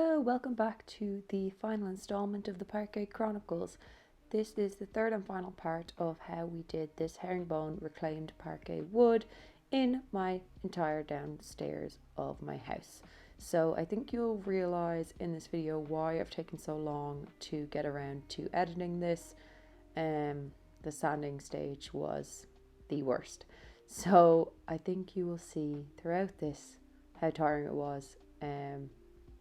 Hello, welcome back to the final installment of the Parquet Chronicles. This is the third and final part of how we did this herringbone reclaimed parquet wood in my entire downstairs of my house. So I think you'll realise in this video why I've taken so long to get around to editing this. The sanding stage was the worst. So I think you will see throughout this how tiring it was.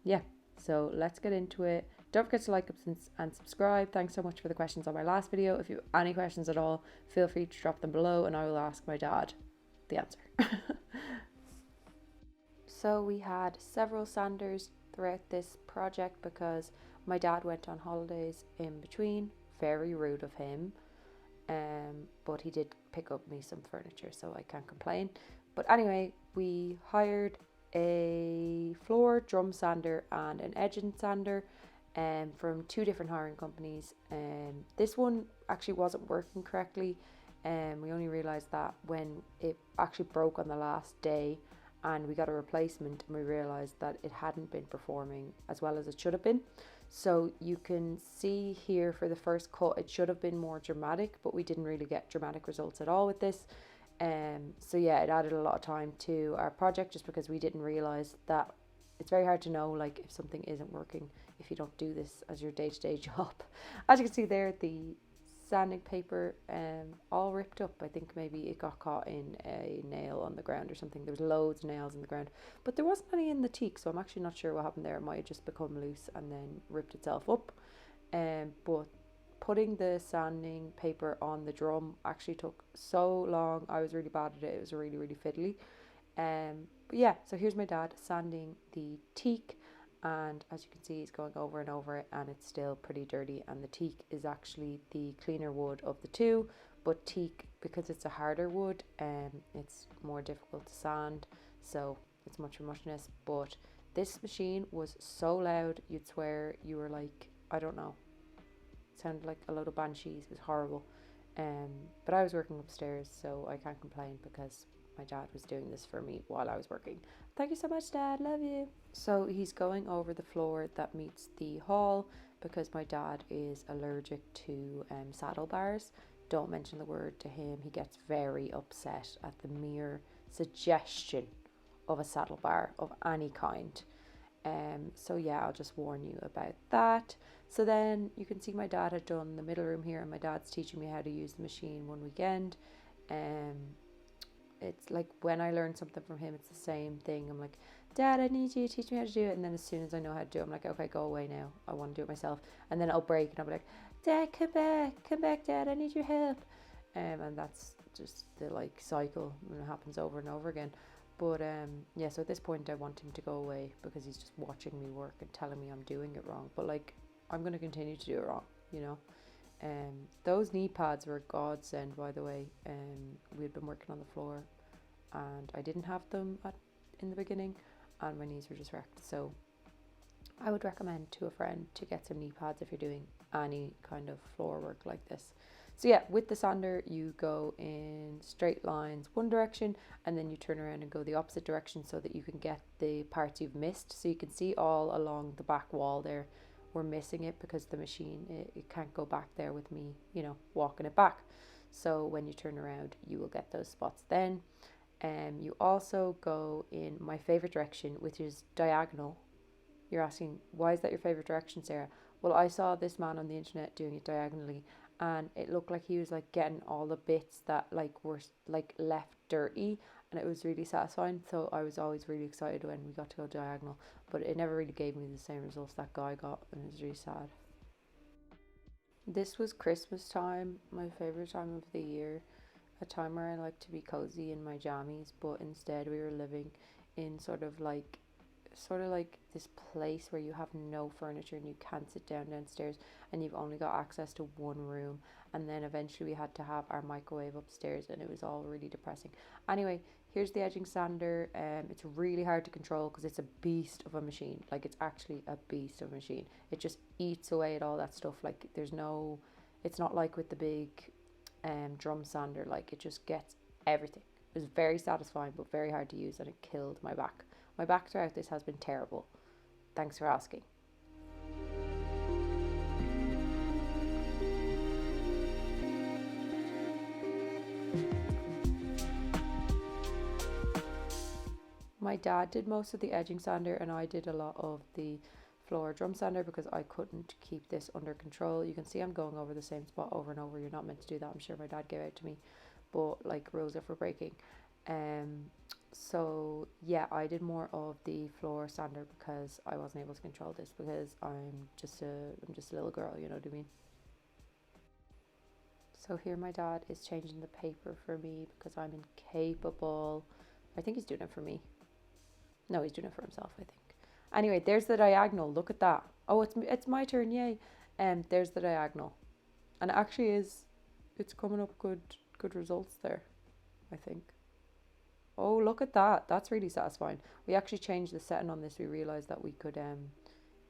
Yeah, so let's get into it. Don't forget to like and subscribe. Thanks so much for the questions on my last video. If you have any questions at all, feel free to drop them below and I will ask my dad the answer. So we had several sanders throughout this project because my dad went on holidays in between. Very rude of him. But he did pick up me some furniture, so I can't complain. But anyway, we hired a floor drum sander and an edging sander from two different hiring companies. This one actually wasn't working correctly. We only realised that when it actually broke on the last day, and we got a replacement and we realised that it hadn't been performing as well as it should have been. So you can see here for the first cut it should have been more dramatic, but we didn't really get dramatic results at all with this. So yeah, it added a lot of time to our project just because we didn't realise that it's very hard to know like if something isn't working if you don't do this as your day-to-day job. As you can see there, the sanding paper all ripped up. I think maybe it got caught in a nail on the ground or something. There was loads of nails in the ground, but there wasn't any in the teak, so I'm actually not sure what happened there. It might have just become loose and then ripped itself up. But putting the sanding paper on the drum actually took so long. I was really bad at it. It was really fiddly. But yeah, so here's my dad sanding the teak, and as you can see he's going over and over it and it's still pretty dirty, and the teak is actually the cleaner wood of the two, but teak, because it's a harder wood, it's more difficult to sand, so it's much more muchness. But this machine was so loud you'd swear you were like, I don't know, it sounded like a load of banshees. It was horrible. But I was working upstairs, so I can't complain because my dad was doing this for me while I was working. Thank you so much, Dad, love you. So he's going over the floor that meets the hall because my dad is allergic to saddle bars. Don't mention the word to him. He gets very upset at the mere suggestion of a saddle bar of any kind. So yeah, I'll just warn you about that. So then you can see my dad had done the middle room here, and my dad's teaching me how to use the machine one weekend. It's like when I learn something from him, it's the same thing. I'm like, Dad, I need you to teach me how to do it. And then as soon as I know how to do it, I'm like, okay, go away now. I want to do it myself. And then I'll break and I'll be like, Dad, come back, Dad, I need your help. And that's just the like cycle, and it happens over and over again. But yeah, so at this point I want him to go away because he's just watching me work and telling me I'm doing it wrong. But like, I'm going to continue to do it wrong, you know. Those knee pads were a godsend, by the way. We had been working on the floor and I didn't have them in the beginning, and my knees were just wrecked. So I would recommend to a friend to get some knee pads if you're doing any kind of floor work like this. So yeah, with the sander you go in straight lines one direction and then you turn around and go the opposite direction so that you can get the parts you've missed. So you can see all along the back wall there we're missing it because the machine, it can't go back there with me, you know, walking it back. So when you turn around you will get those spots then. You also go in my favorite direction, which is diagonal. You're asking, why is that your favorite direction, Sarah? Well, I saw this man on the internet doing it diagonally, and it looked like he was like getting all the bits that like were like left dirty, and it was really satisfying. So I was always really excited when we got to go diagonal, but it never really gave me the same results that guy got, and it was really sad. This was Christmas time, my favorite time of the year, a time where I like to be cozy in my jammies, but instead we were living in sort of like this place where you have no furniture and you can't sit down downstairs and you've only got access to one room. And then eventually we had to have our microwave upstairs and it was all really depressing. Anyway, here's the edging sander. It's really hard to control because it's a beast of a machine. Like, it's actually a beast of a machine. It just eats away at all that stuff. Like, it's not like with the big drum sander. Like, it just gets everything. It was very satisfying but very hard to use, and it killed my back. My back throughout this has been terrible. Thanks for asking. My dad did most of the edging sander and I did a lot of the floor drum sander because I couldn't keep this under control. You can see I'm going over the same spot over and over. You're not meant to do that. I'm sure my dad gave out to me, but like rules are for breaking. So yeah, I did more of the floor sander because I wasn't able to control this because I'm just a little girl, you know what I mean? So here my dad is changing the paper for me because I'm incapable. I think he's doing it for me. No, he's doing it for himself, I think. Anyway, there's the diagonal. Look at that. Oh, it's my turn. Yay. There's the diagonal. And it actually is, it's coming up good results there, I think. Oh, look at that. That's really satisfying. We actually changed the setting on this. We realized that we could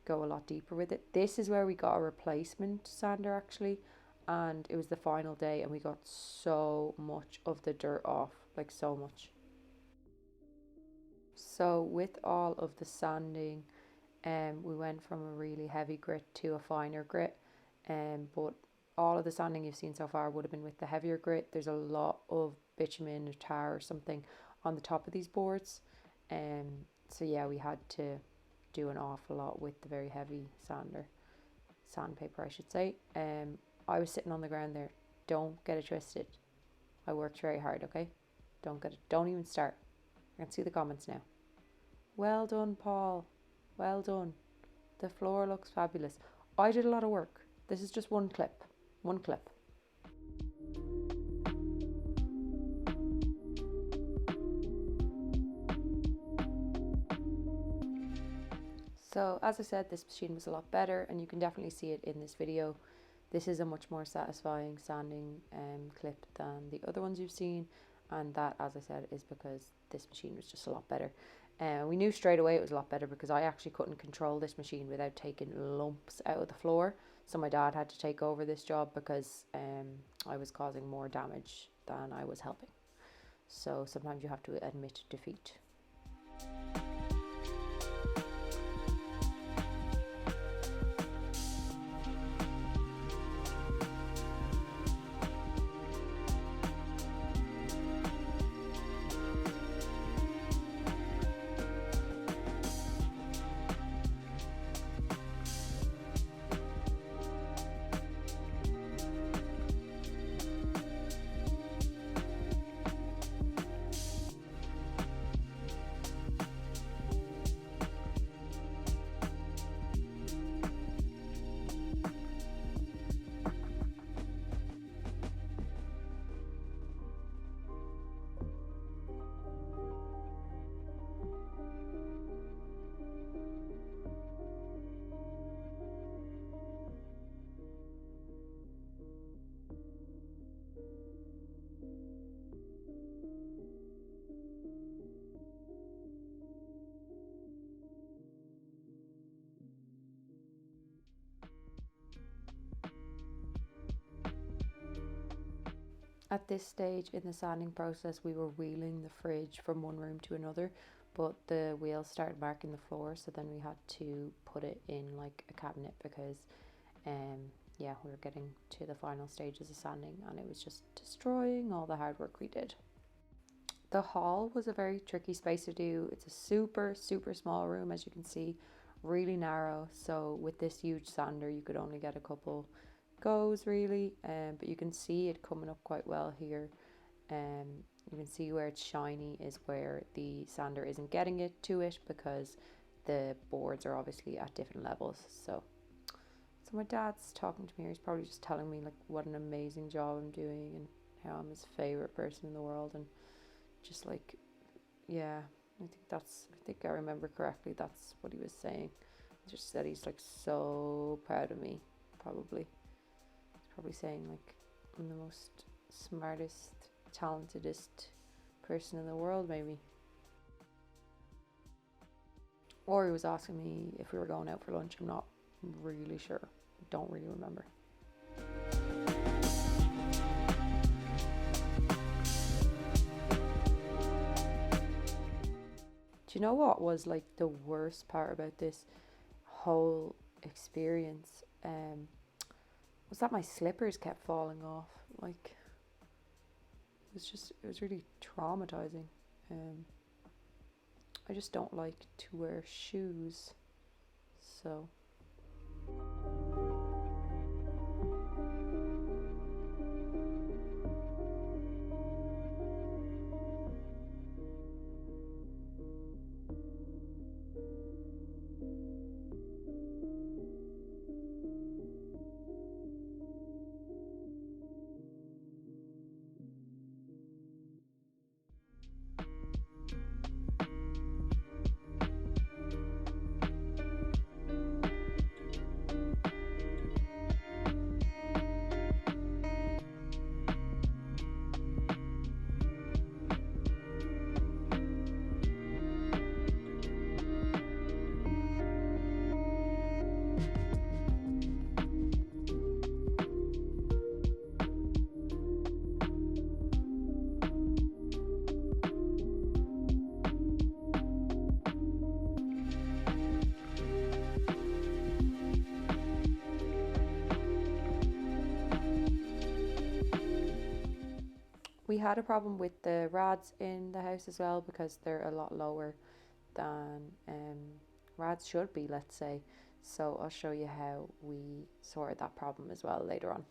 go a lot deeper with it. This is where we got a replacement sander actually, and it was the final day and we got so much of the dirt off, like so much. So with all of the sanding, we went from a really heavy grit to a finer grit, but all of the sanding you've seen so far would have been with the heavier grit. There's a lot of bitumen or tar or something on the top of these boards, so yeah, we had to do an awful lot with the very heavy sandpaper I should say. I was sitting on the ground there. Don't get it twisted. I worked very hard, okay? Don't even start. I can see the comments now. Well done, Paul. Well done. The floor looks fabulous. I did a lot of work. This is just one clip. One clip. So as I said, this machine was a lot better and you can definitely see it in this video. This is a much more satisfying sanding clip than the other ones you've seen, and that, as I said, is because this machine was just a lot better. We knew straight away it was a lot better because I actually couldn't control this machine without taking lumps out of the floor. So my dad had to take over this job because I was causing more damage than I was helping. So sometimes you have to admit defeat. At this stage in the sanding process, we were wheeling the fridge from one room to another, but the wheels started marking the floor, so then we had to put it in like a cabinet because yeah, we were getting to the final stages of sanding and it was just destroying all the hard work we did. The hall was a very tricky space to do. It's a super small room, as you can see, really narrow, so with this huge sander you could only get a couple goes really, but you can see it coming up quite well here. You can see where it's shiny is where the sander isn't getting it to it because the boards are obviously at different levels. So my dad's talking to me here. He's probably just telling me like what an amazing job I'm doing and how I'm his favorite person in the world, and just like, yeah, I think I remember correctly, that's what he was saying. Just that he's like so proud of me. Probably saying like I'm the most smartest, talentedest person in the world, maybe. Or he was asking me if we were going out for lunch. I'm not really sure. Don't really remember. Do you know what was like the worst part about this? whole experience was that my slippers kept falling off. Like, it was really traumatizing. I just don't like to wear shoes, so. We had a problem with the rads in the house as well, because they're a lot lower than rads should be, let's say. So I'll show you how we sorted that problem as well later on.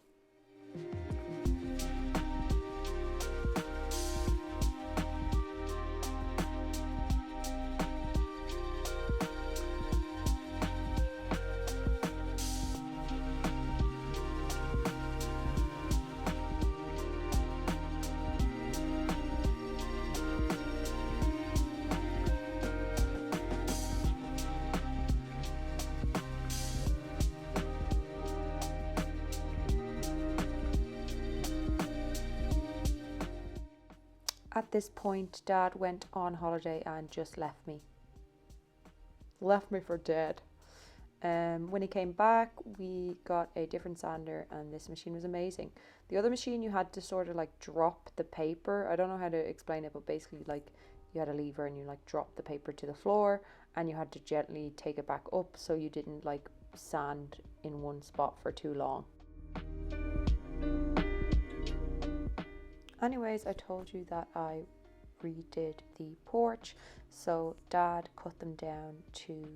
At this point, Dad went on holiday and just left me. Left me for dead. When he came back, we got a different sander, and this machine was amazing. The other machine, you had to sort of like drop the paper. I don't know how to explain it, but basically like you had a lever and you like drop the paper to the floor, and you had to gently take it back up so you didn't like sand in one spot for too long. Anyways, I told you that I redid the porch, so Dad cut them down to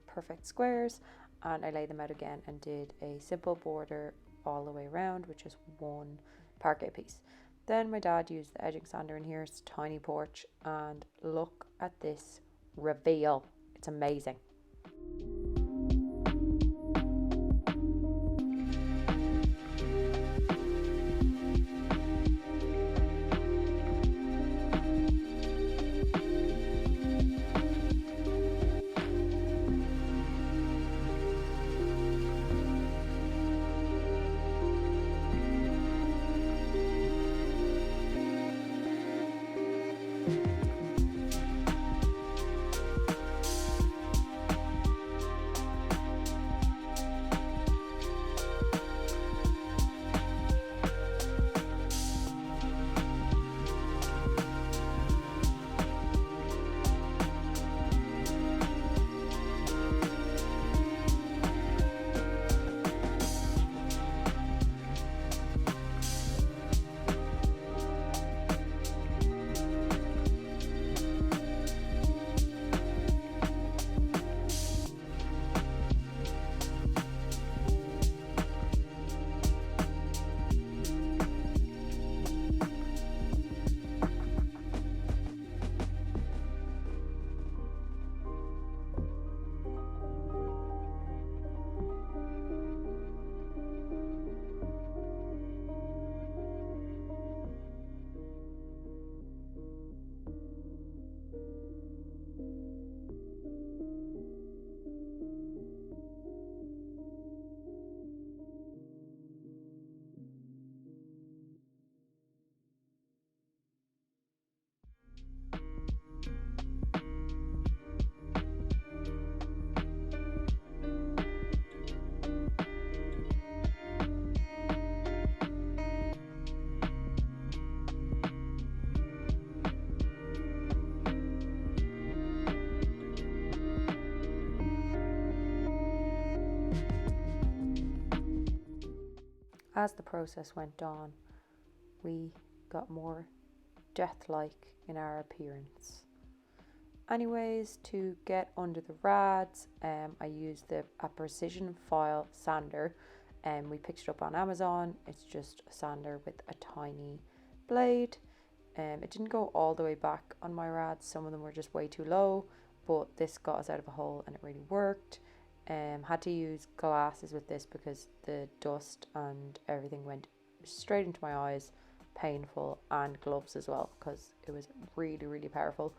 perfect squares, and I laid them out again and did a simple border all the way around with just one parquet piece. Then my dad used the edging sander in here. It's a tiny porch, and look at this reveal. It's amazing. as the process went on, we got more death-like in our appearance. Anyways, to get under the rads, I used a precision file sander, and we picked it up on Amazon. It's just a sander with a tiny blade. It didn't go all the way back on my rads. Some of them were just way too low, but this got us out of a hole and it really worked. Had to use glasses with this because the dust and everything went straight into my eyes. Painful, and gloves as well because it was really, really powerful.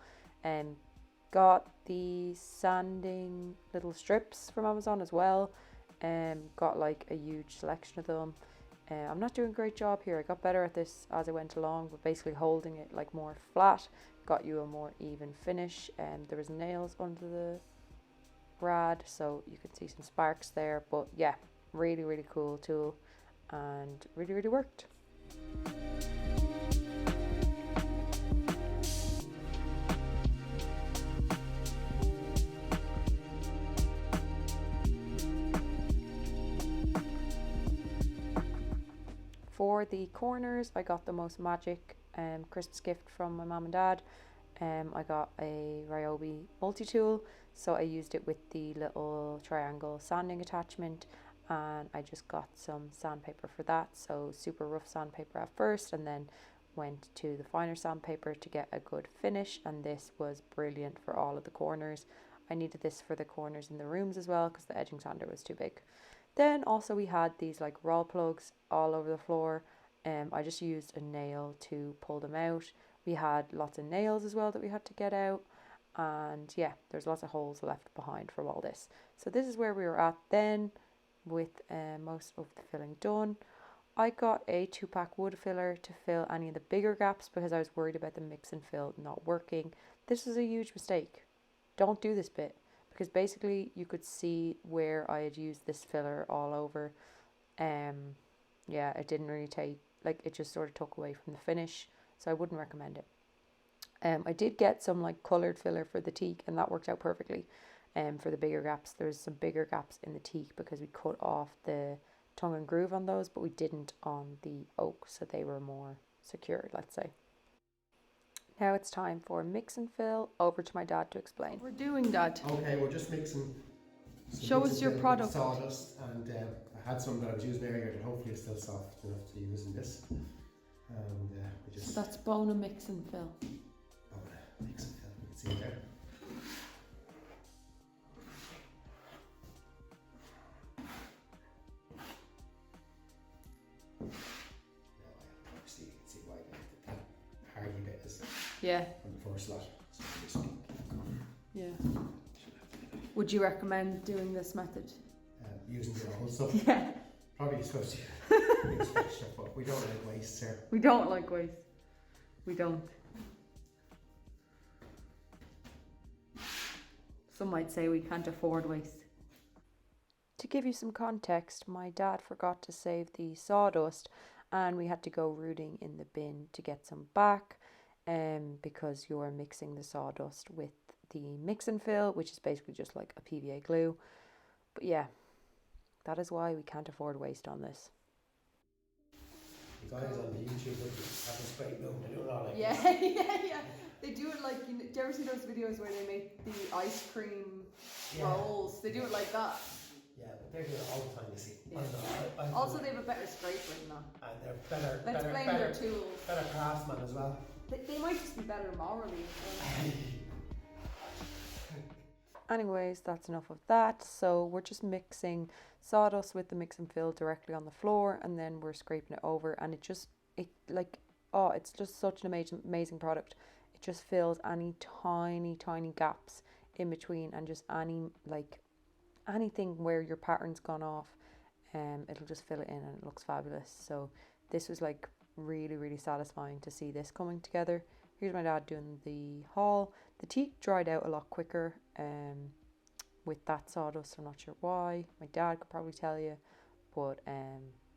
Got the sanding little strips from Amazon as well. Got like a huge selection of them. I'm not doing a great job here. I got better at this as I went along, but basically holding it like more flat got you a more even finish. There was nails under the rad, so you could see some sparks there, but yeah, really, really cool tool and really, really worked. For the corners, I got the Most Magic Christmas gift from my mum and dad. I got a Ryobi multi-tool, so I used it with the little triangle sanding attachment, and I just got some sandpaper for that. So super rough sandpaper at first, and then went to the finer sandpaper to get a good finish, and this was brilliant for all of the corners. I needed this for the corners in the rooms as well because the edging sander was too big. Then also we had these like roll plugs all over the floor. I just used a nail to pull them out. We had lots of nails as well that we had to get out. And yeah, there's lots of holes left behind from all this. So this is where we were at then with most of the filling done. I got a 2-pack wood filler to fill any of the bigger gaps because I was worried about the mix and fill not working. This was a huge mistake. Don't do this bit, because basically you could see where I had used this filler all over. Yeah, it didn't really take, like, it just sort of took away from the finish, so I wouldn't recommend it. I did get some like coloured filler for the teak, and that worked out perfectly. For the bigger gaps, there's some bigger gaps in the teak because we cut off the tongue and groove on those, but we didn't on the oak, so they were more secure, let's say. Now it's time for mix and fill. Over to my dad to explain. What we're doing, Dad. Okay, we're just mixing. Show us your product. Sawdust, and I had some that I was using earlier that hopefully is still soft enough to use in this. And we just. So that's bone and mix and fill. Mix and fill. You can see it there. Now, obviously, you can see why the hardy bit is Yeah. from the first lot. So we just keep going. Yeah. Would you recommend doing this method? Using the old stuff. Yeah. Probably supposed to use fresh stuff, but we don't like waste here. We don't like waste. We don't. Some might say we can't afford waste. To give you some context, my dad forgot to save the sawdust, and we had to go rooting in the bin to get some back, because you're mixing the sawdust with the mix and fill, which is basically just like a PVA glue. But yeah, that is why we can't afford waste on this. The guys on the YouTube have this great room, they do it all like Yeah, this. yeah. They do it like, do you ever see those videos where they make the ice cream Yeah. rolls? They do it like that. Yeah, but they're doing it all the time, you see. Yeah. Also, they have a better scraper than that. And they're better, Let's blame their tools. better craftsmen as well. They might just be better morally. Anyways, that's enough of that. So we're just mixing sawdust with the mix and fill directly on the floor, and then we're scraping it over, and it's just such an amazing product. It just fills any tiny gaps in between, and just anything where your pattern's gone off, it'll just fill it in, and it looks fabulous. So this was like really satisfying to see this coming together. Here's my dad doing the haul. The teak dried out a lot quicker with that sawdust. I'm not sure why. My dad could probably tell you, but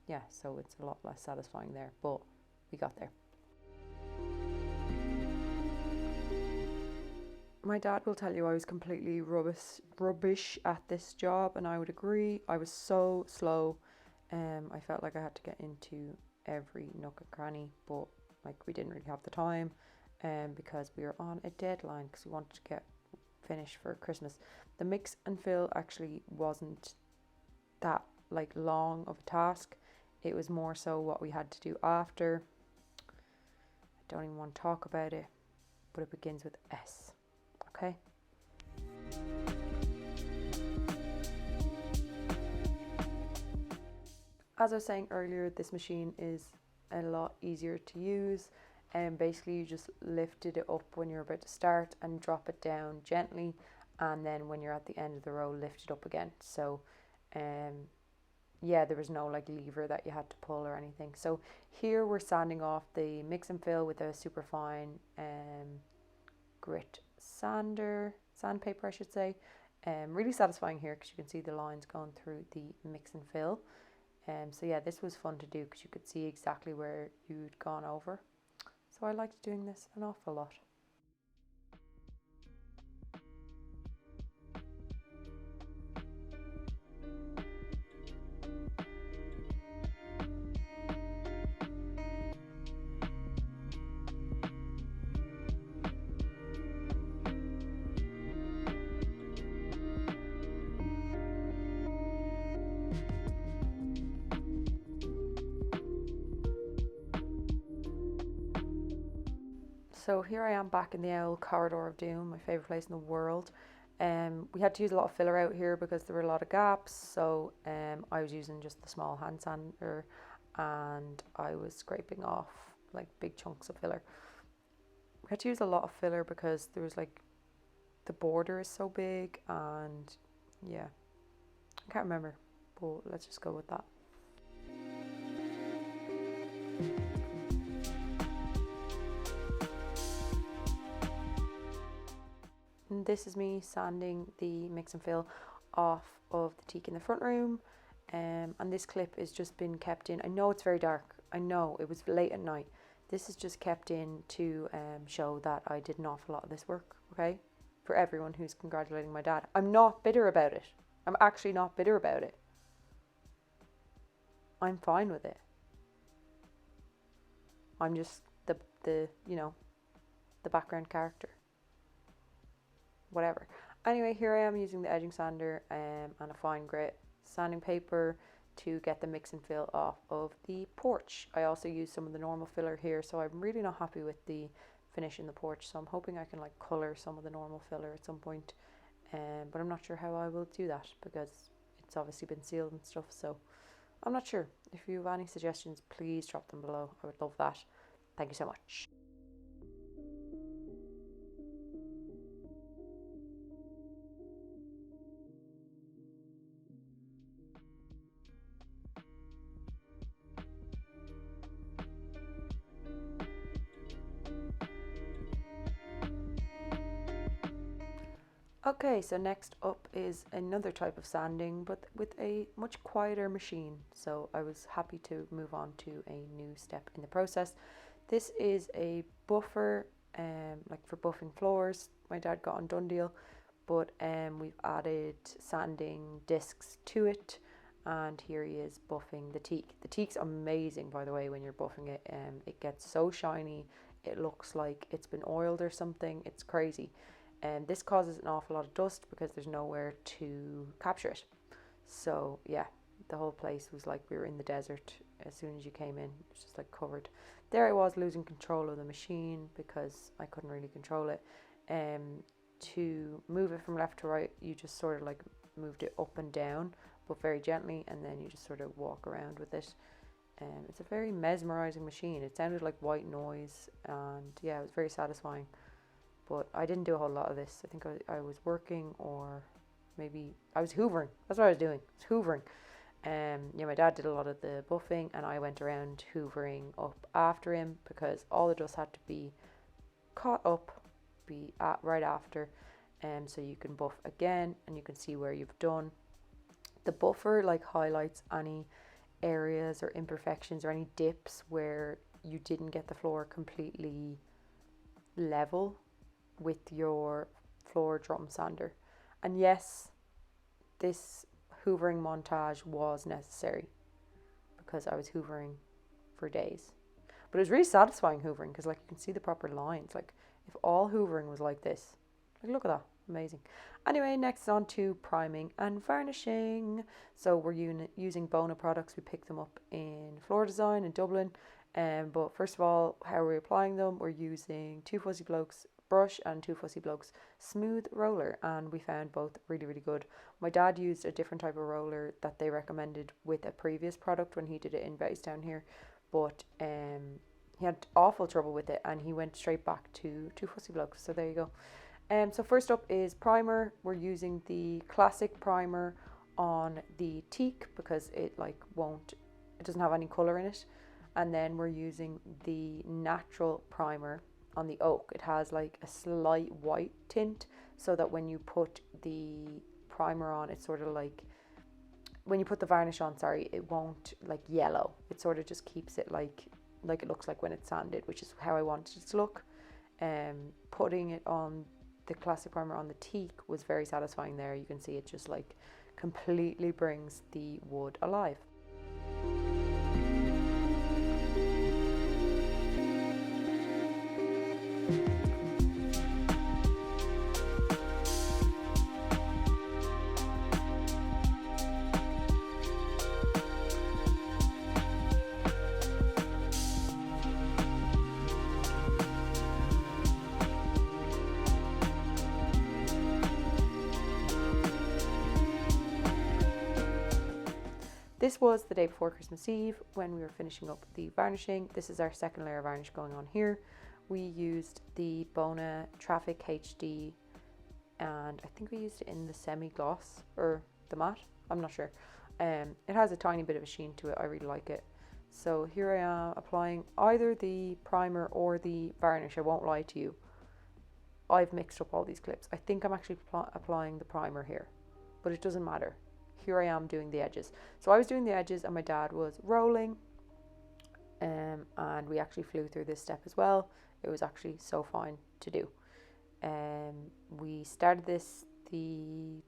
yeah, so it's a lot less satisfying there, but we got there. My dad will tell you I was completely rubbish at this job, and I would agree. I was so slow. I felt like I had to get into every nook and cranny, but like we didn't really have the time, because we were on a deadline because we wanted to get finished for Christmas. The mix and fill actually wasn't that like long of a task. It was more so what we had to do after. I don't even want to talk about it, but it begins with S. Okay. As I was saying earlier, this machine is a lot easier to use, and basically you just lifted it up when you're about to start and drop it down gently, and then when you're at the end of the row, lift it up again. So yeah, there was no like lever that you had to pull or anything. So here we're sanding off the mix and fill with a super fine grit sandpaper I should say. Really satisfying here because you can see the lines going through the mix and fill. So yeah, this was fun to do because you could see exactly where you'd gone over. So I liked doing this an awful lot. So here I am back in the old corridor of doom, my favourite place in the world. We had to use a lot of filler out here because there were a lot of gaps, so I was using just the small hand sander and I was scraping off like big chunks of filler. We had to use a lot of filler because there was like the border is so big, and yeah, I can't remember, but let's just go with that. And this is me sanding the mix and fill off of the teak in the front room, and this clip has just been kept in. I know it's very dark, I know it was late at night. This is just kept in to show that I did an awful lot of this work, okay? For everyone who's congratulating my dad. I'm not bitter about it. I'm actually not bitter about it. I'm fine with it. I'm just the you know, the background character. Whatever. Anyway, here I am using the edging sander and a fine grit sanding paper to get the mix and fill off of the porch. I also use some of the normal filler here, so I'm really not happy with the finish in the porch, so I'm hoping I can like colour some of the normal filler at some point, but I'm not sure how I will do that because it's obviously been sealed and stuff, so I'm not sure. If you have any suggestions, please drop them below. I would love that. Thank you so much. Okay, so next up is another type of sanding, but with a much quieter machine. So I was happy to move on to a new step in the process. This is a buffer, like for buffing floors. My dad got on Done Deal, but we've added sanding discs to it, and here he is buffing the teak. The teak's amazing, by the way, when you're buffing it. It gets so shiny, it looks like it's been oiled or something. It's crazy. And this causes an awful lot of dust because there's nowhere to capture it. So yeah, the whole place was like we were in the desert. As soon as you came in, it was just like covered. There I was losing control of the machine because I couldn't really control it. To move it from left to right, you just sort of like moved it up and down, but very gently, and then you just sort of walk around with it. It's a very mesmerizing machine. It sounded like white noise, and yeah, it was very satisfying. But I didn't do a whole lot of this. I think I was working, or maybe I was hoovering. That's what I was doing. I was hoovering. Yeah, my dad did a lot of the buffing, and I went around hoovering up after him because all the dust had to be caught up, right after, so you can buff again and you can see where you've done. The buffer like highlights any areas or imperfections or any dips where you didn't get the floor completely level with your floor drum sander. And yes, this hoovering montage was necessary. because I was hoovering for days. But it was really satisfying hoovering because like you can see the proper lines. Like if all hoovering was like this, like look at that, amazing. Anyway, next on to priming and varnishing. So we're using Bona products. We picked them up in Floor Design in Dublin. But first of all, how are we applying them? We're using Two Fussy Blokes brush and Two Fussy Blokes smooth roller, and we found both really, really good. My dad used a different type of roller that they recommended with a previous product when he did it in Basedown here, but he had awful trouble with it and he went straight back to Two Fussy Blokes. So there you go. So first up is primer. We're using the classic primer on the teak because it doesn't have any colour in it. And then we're using the natural primer on the oak. It has like a slight white tint so that when you put the primer on, it's sort of like, when you put the varnish on, it won't like yellow. It sort of just keeps it like it looks like when it's sanded, which is how I wanted it to look. Putting it on the classic primer on the teak was very satisfying there. You can see it just like completely brings the wood alive. This was the day before Christmas Eve when we were finishing up the varnishing. This is our second layer of varnish going on here. We used the Bona Traffic HD and I think we used it in the semi-gloss or the matte, I'm not sure. It has a tiny bit of a sheen to it, I really like it. So here I am applying either the primer or the varnish. I won't lie to you, I've mixed up all these clips. I think I'm actually applying the primer here, but it doesn't matter. Here I am doing the edges. So I was doing the edges and my dad was rolling, and we actually flew through this step as well. It was actually so fine to do. We started this the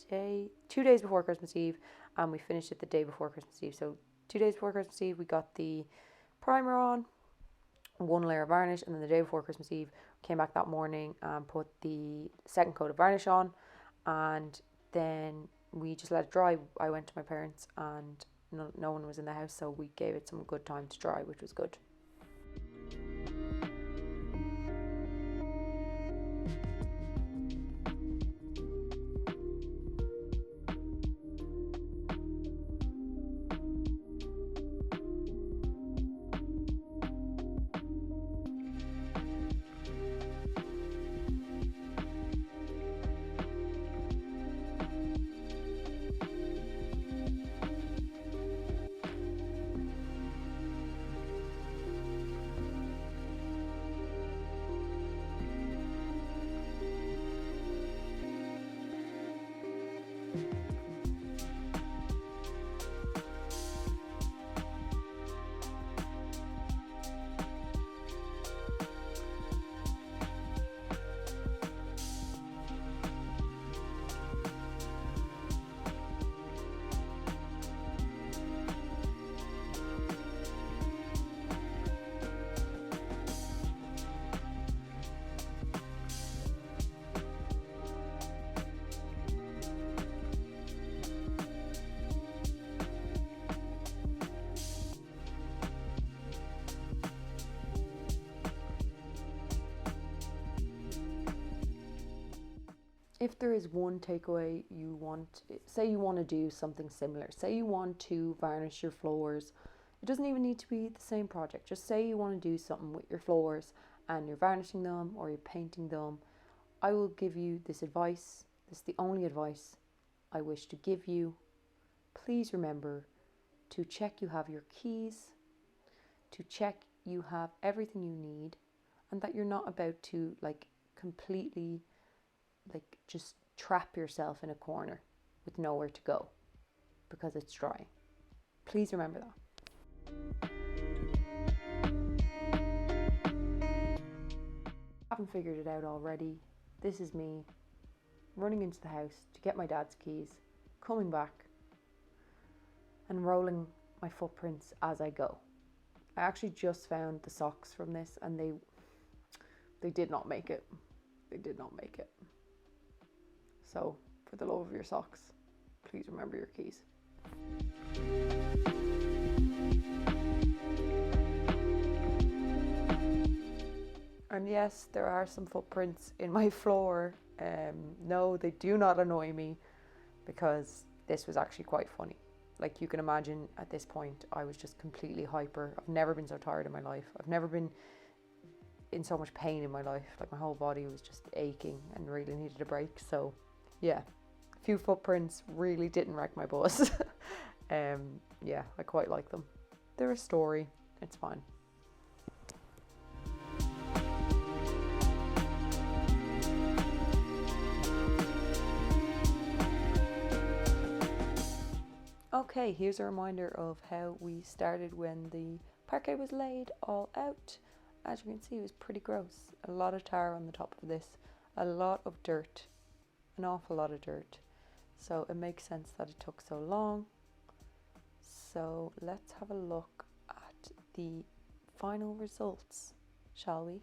2 days before Christmas Eve and we finished it the day before Christmas Eve. So 2 days before Christmas Eve we got the primer on, one layer of varnish, and then the day before Christmas Eve came back that morning and put the second coat of varnish on, and then we just let it dry. I went to my parents and no one was in the house, so we gave it some good time to dry, which was good. If there is one takeaway you want, say you want to do something similar, say you want to varnish your floors, it doesn't even need to be the same project, just say you want to do something with your floors and you're varnishing them or you're painting them, I will give you this advice. This is the only advice I wish to give you. Please remember to check you have your keys, to check you have everything you need, and that you're not about to completely just trap yourself in a corner with nowhere to go because it's dry. Please remember that. Haven't figured it out already. This is me running into the house to get my dad's keys, coming back, and rolling my footprints as I go. I actually just found the socks from this, and they did not make it. They did not make it. So, for the love of your socks, please remember your keys. And yes, there are some footprints in my floor. No, they do not annoy me, because this was actually quite funny. Like, you can imagine at this point, I was just completely hyper. I've never been so tired in my life. I've never been in so much pain in my life. Like, my whole body was just aching and really needed a break. So yeah, a few footprints really didn't wreck my bus. Yeah, I quite like them. They're a story. It's fine. Okay, here's a reminder of how we started when the parquet was laid all out. As you can see, it was pretty gross. A lot of tar on the top of this, a lot of dirt, an awful lot of dirt. So it makes sense that it took so long. So let's have a look at the final results, shall we?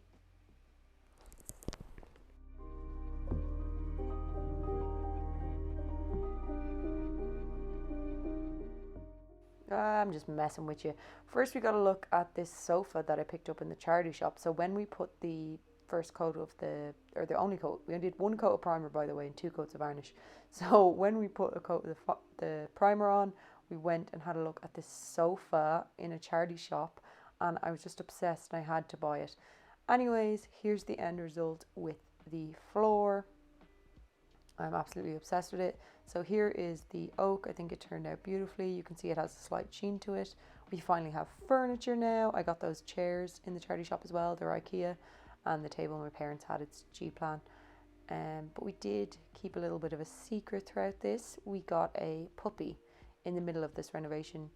I'm just messing with you. First, we got to look at this sofa that I picked up in the charity shop. So when we put the first coat of the only coat, we only did one coat of primer, by the way, and 2 coats of varnish. So when we put a coat of the primer on, we went and had a look at this sofa in a charity shop, and I was just obsessed and I had to buy it. Anyways, here's the end result with the floor. I'm absolutely obsessed with it. So here is the oak. I think it turned out beautifully. You can see it has a slight sheen to it. We finally have furniture now. I got those chairs in the charity shop as well. They're IKEA, and the table my parents had, it's G-Plan. But we did keep a little bit of a secret throughout this. We got a puppy in the middle of this renovation.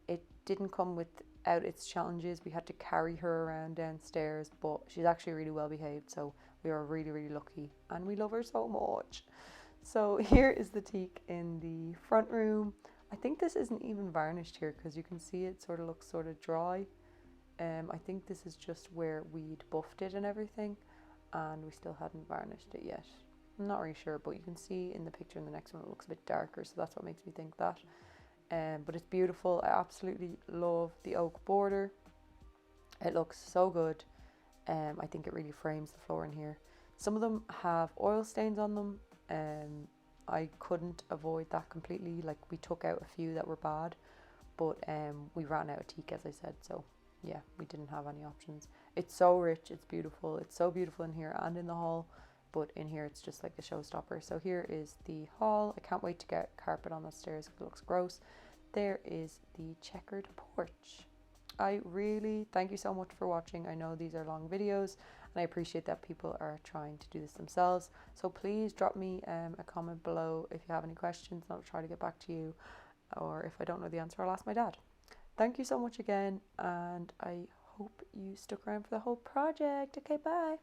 It didn't come without its challenges. We had to carry her around downstairs, but she's actually really well behaved, so we are really, really lucky, and we love her so much. So here is the teak in the front room. I think this isn't even varnished here, because you can see it sort of looks sort of dry. I think this is just where we'd buffed it and everything, and we still hadn't varnished it yet. I'm not really sure, but you can see in the picture in the next one it looks a bit darker, so that's what makes me think that. But it's beautiful. I absolutely love the oak border. It looks so good. I think it really frames the floor in here. Some of them have oil stains on them. I couldn't avoid that completely. Like, we took out a few that were bad, but we ran out of teak, as I said, so yeah, we didn't have any options. It's so rich, it's beautiful. It's so beautiful in here and in the hall, but in here it's just like a showstopper. So here is the hall. I can't wait to get carpet on the stairs because it looks gross. There is the checkered porch. I really thank you so much for watching. I know these are long videos, and I appreciate that people are trying to do this themselves. So please drop me a comment below if you have any questions, and I'll try to get back to you. Or if I don't know the answer, I'll ask my dad. Thank you so much again, and I hope you stuck around for the whole project. Okay, bye.